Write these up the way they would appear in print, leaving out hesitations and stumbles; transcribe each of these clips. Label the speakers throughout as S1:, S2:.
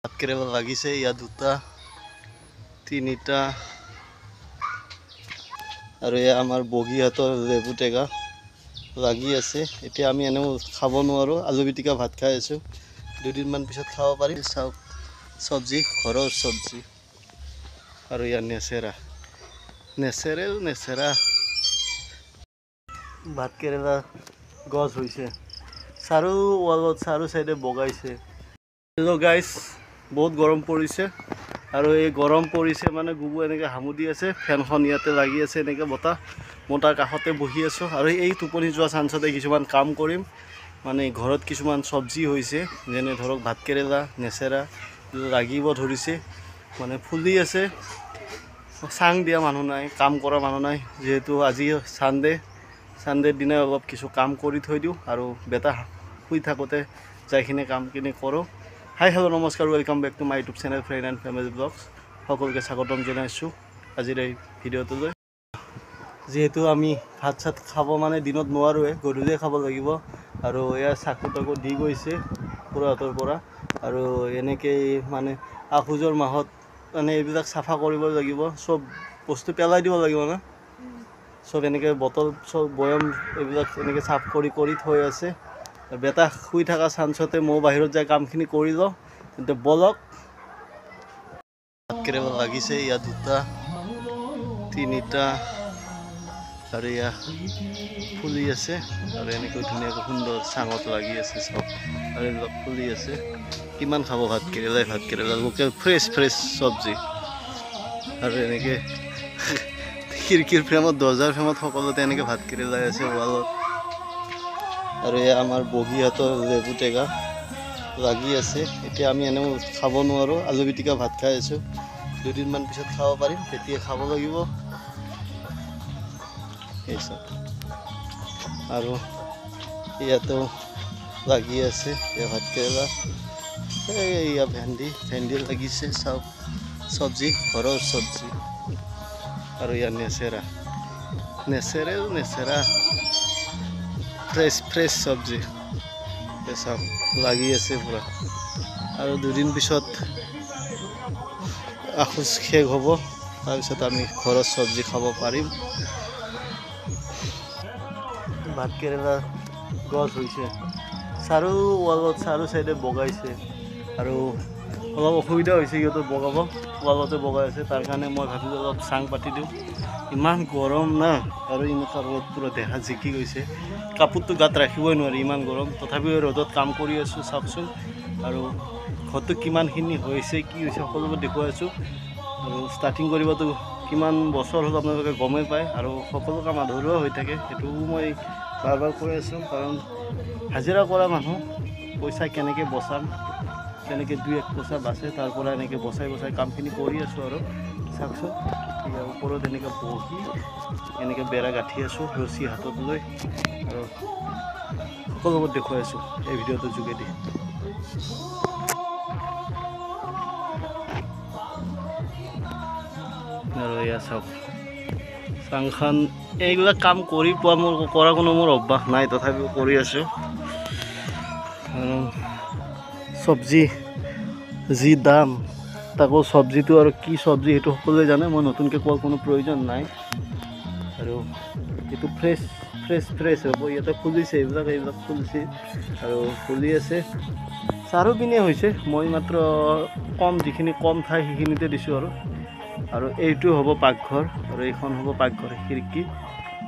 S1: ভাত কেৰেলা লাগিছে ইয়াত দুটা তিনিটা আৰু এয়া আমাৰ বগীহাতৰ লেবু টেঙা লাগি আছে। এতিয়া আমি এনেও খাব নোৱাৰোঁ, আলু পিটিকা ভাত খাই আছোঁ। দুদিনমান পিছত খাব পাৰিম। চাওক চব্জি, ঘৰৰ চব্জি। আৰু ইয়াৰ নেচেৰা ভাত কেৰেলা গছ হৈছে, চাৰু ৱালত চাৰু চাইডে বগাইছে। হেল্ল' গাইজ, বহুত গৰম পৰিছে আৰু এই গৰম পৰিছে মানে গুবু এনেকৈ হামুদি আছে। ফেনখন ইয়াতে লাগি আছে, এনেকৈ বতাহ মই তাৰ কাষতে বহি আছোঁ আৰু এই টোপনি যোৱা চান্সতে কিছুমান কাম কৰিম। মানে ঘৰত কিছুমান চব্জি হৈছে, যেনে ধৰক ভাত কেৰেলা, নেচেৰা লাগিব ধৰিছে, মানে ফুলি আছে। চাং দিয়া মানুহ নাই, কাম কৰা মানুহ নাই, যিহেতু আজি ছানডেৰ দিনাই অলপ কিছু কাম কৰি থৈ দিওঁ আৰু বেটা শুই থাকোঁতে যাইখিনি কামখিনি কৰোঁ। হাই হেল্ল' নমস্কাৰ, welcome back to my YouTube channel friend and family vlogs. সকলোকে স্বাগতম জনাইছোঁ আজিৰ এই ভিডিঅ'টোলৈ। যিহেতু আমি ভাত চাত খাব মানে দিনত নোৱাৰোঁৱে, গধূলিয়ে খাব লাগিব। আৰু এয়া চাকু তাকু দি গৈছে খুৰাহঁতৰ পৰা। আৰু এনেকৈ মানে আহোজৰ মাহত মানে এইবিলাক চাফা কৰিব লাগিব, চব বস্তু পেলাই দিব লাগিব না। চব এনেকৈ বটল চব বৈয়াম এইবিলাক এনেকৈ চাফ কৰি থৈ আছে। বেটা শুই থকা চান্সতে মই বাহিৰত যাই কামখিনি কৰি লওঁ। কিন্তু বলক, ভাত কেৰেলা লাগিছে ইয়াত দুটা তিনিটা আৰু এয়া ফুলি আছে আৰু এনেকৈ ধুনীয়াকৈ সুন্দৰ চাঙত লাগি আছে চব। আৰু এইবিলাক ফুলি আছে। কিমান খাব ভাত কেৰেলা লোকেল ফ্ৰেছ চব্জি। আৰু এনেকৈ খিৰিকীৰ ফ্ৰেমত, দৰ্জাৰ ফ্ৰেমত সকলোতে এনেকৈ ভাত কেৰেলাই আছে ৱালত। আৰু এয়া আমাৰ বগীহাতৰ লেবু টেঙা লাগি আছে। এতিয়া আমি এনেও খাব নোৱাৰোঁ, আলু পিটিকা ভাত খাই আছোঁ। দুদিনমান পিছত খাব পাৰিম, তেতিয়া খাব লাগিব। আৰু ইয়াতো লাগি আছে এয়া ভাত কেৰেলা, এয়া ভেন্দি লাগিছে। চাওক চব্জি, ঘৰৰ চব্জি। আৰু ইয়াৰ নেচেৰা ফ্ৰেছ চব্জি চাওক লাগি আছে পূৰা। আৰু দুদিন পিছত আখোজ শেষ হ'ব, তাৰপিছত আমি ঘৰৰ চব্জি খাব পাৰিম। ভাত কেৰেলা গছ হৈছে, চাৰু ৱালত চাৰু চাইডে বগাইছে। আৰু অলপ অসুবিধা হৈছে সিহঁতৰ বগাব, ৱালতে বগাই আছে। তাৰ কাৰণে মই ভাবিলোঁ অলপ চাং পাতি দিওঁ। ইমান গৰম না, আৰু এনেকুৱা ৰ'দ পূৰা দেহা জিকি গৈছে। কাপোৰটো গাত ৰাখিবই নোৱাৰি, ইমান গৰম। তথাপিও ৰ'দত কাম কৰি আছোঁ চাওকচোন। আৰু ঘৰটো কিমানখিনি হৈছে, কি হৈছে সকলোবোৰ দেখুৱাই আছোঁ। আৰু ষ্টাৰ্টিং কৰিবতো কিমান বছৰ হ'ল আপোনালোকে গমেই পায়। আৰু সকলো কাম আধৰুৱা হৈ থাকে, সেইটোও মই বাৰ কৈ আছোঁ। কাৰণ হাজিৰা কৰা মানুহ, পইচা কেনেকৈ বচাম, কেনেকৈ দুই এক পইচা বাচে, তাৰ পৰা এনেকৈ বচাই কামখিনি কৰি আছোঁ। আৰু চাওকচোন, ইয়াৰ ওপৰত এনেকৈ বহি এনেকৈ বেৰা গাঁঠি আছোঁ ৰছী হাতত লৈ। আৰু সকলোবোৰ দেখুৱাই আছোঁ এই ভিডিঅ'টোৰ যোগেদি। আৰু এয়া চাওক চাংখন, এইবিলাক কাম কৰি পোৱা কৰা কোনো মোৰ অভ্যাস নাই, তথাপিও কৰি আছোঁ। আৰু চব্জি যি দাম, তাকো চব্জিটো আৰু কি চব্জি সেইটো সকলোৱে জানে, মই নতুনকৈ কোৱাৰ কোনো প্ৰয়োজন নাই। আৰু এইটো ফ্ৰেছ হ'ব। ইয়াতে ফুলিছে, এইবিলাক ফুলিছে আৰু ফুলি আছে। চাৰো পিনে হৈছে, মই মাত্ৰ যিখিনি কম ঠাই সেইখিনিতে দিছোঁ। আৰু এইটো হ'ব পাকঘৰ, আৰু এইখন হ'ব পাকঘৰ খিৰিকী,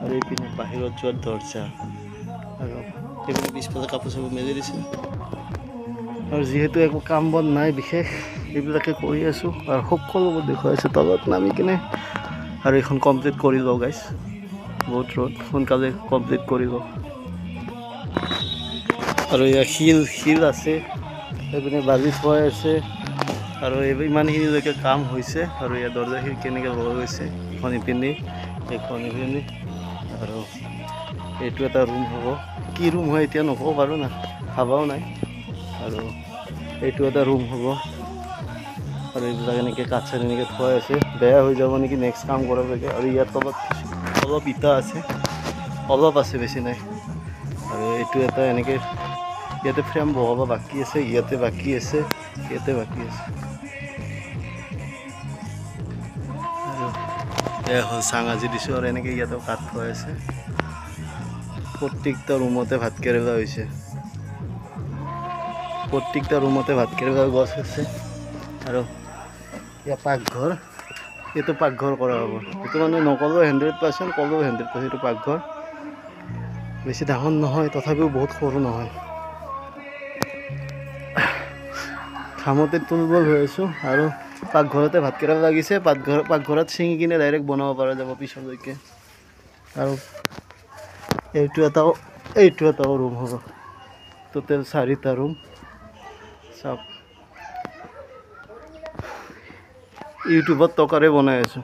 S1: আৰু এইপিনে বাহিৰত যোৱাৰ দৰজা। আৰু এইপিনে পিছফালে কাপোৰ চাপোৰ মেলি দিছে। আৰু যিহেতু একো কাম বন নাই বিশেষ, এইবিলাকে কৰি আছোঁ আৰু সকলোবোৰ দেখুৱাই আছোঁ তলত নামি কিনে। আৰু এইখন কমপ্লিট কৰি লওঁ গাইজ, বহুত ৰ'দ, সোনকালে কমপ্লিট কৰি লওঁ। আৰু এয়া শিল আছে, এইপিনে বালি থোৱাই আছে। আৰু ইমানখিনিলৈকে কাম হৈছে। আৰু ইয়াত দৰ্জা খিৰিকী কেনেকৈ লগা গৈছে, এখন ইপিনে এইখন ইপিনে। আৰু এইটো এটা ৰুম হ'ব, কি ৰুম হয় এতিয়া নক'ব বাৰু না, ভাবাও নাই। আৰু এইটো এটা ৰুম হ'ব। আৰু এইবিলাক এনেকৈ কাঠ চাঠ এনেকৈ থোৱাই আছে, বেয়া হৈ যাব নেকি নেক্সট কাম কৰালৈকে। আৰু ইয়াত অলপ ইটা আছে, অলপ আছে, বেছি নাই। আৰু এইটো এটা এনেকৈ ইয়াতে ফ্ৰেম বহাব বাকী আছে, ইয়াতে বাকী আছে। ইয়াতে বাকী আছে আৰু এয়া হ'ল চাং আজি দিছোঁ আৰু এনেকৈ ইয়াতেও কাঠ থোৱা আছে প্ৰত্যেকটা ৰুমতে ভাত কেৰেলা হৈছে প্ৰত্যেকটা ৰুমতে ভাত কেৰেলাৰ গছ আছে আৰু ইয়াৰ পাকঘৰ এইটো পাকঘৰ কৰা হ'ব এইটো মানে নক'লেও 100% ক'লেও 100% এইটো পাকঘৰ বেছি ডাঙৰ নহয় তথাপিও বহুত সৰু নহয় খামতে তুলবল হৈ আছোঁ আৰু পাকঘৰতে ভাত কেৰেলা লাগিছে পাকঘৰত ছিঙি কিনে ডাইৰেক্ট বনাব পৰা যাব পিছলৈকে আৰু এইটো এটাও ৰুম হ'ব টোটেল 4টা ৰুম চাওক ইউটিউবত টকাৰে বনাই আছোঁ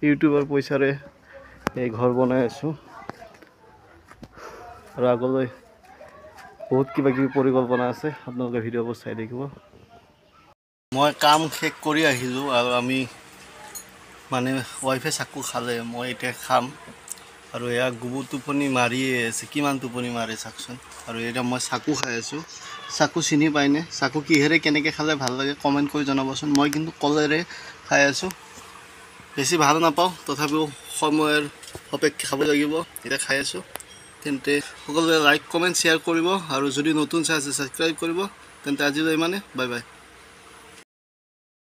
S1: ইউটিউবৰ পইচাৰে এই ঘৰ বনাই আছোঁ আৰু আগলৈ বহুত কিবা কিবি পৰিকল্পনা আছে আপোনালোকে ভিডিঅ'বোৰ চাই থাকিব মই কাম শেষ কৰি আহিলোঁ আৰু আমি মানে ৱাইফে চাকু খালে মই এতিয়া খাম আৰু এয়া গুবু টোপনি মাৰিয়ে আছে কিমান টোপনি মাৰে চাওকচোন আৰু এতিয়া মই চাকু খাই আছোঁ চাকু চিনি পায়নে চাকু কিহেৰে কেনেকৈ খালে ভাল লাগে কমেণ্ট কৰি জনাবচোন মই কিন্তু কলেৰে খাই আছোঁ বেছি ভাল নাপাওঁ তথাপিও সময়ৰ সাপেক্ষে খাব লাগিব এতিয়া খাই আছোঁ তেন্তে সকলোৱে লাইক কমেণ্ট শ্বেয়াৰ কৰিব আৰু যদি নতুন চাই আছে ছাবস্ক্ৰাইব কৰিব তেন্তে আজিলৈ ইমানে বাই বাই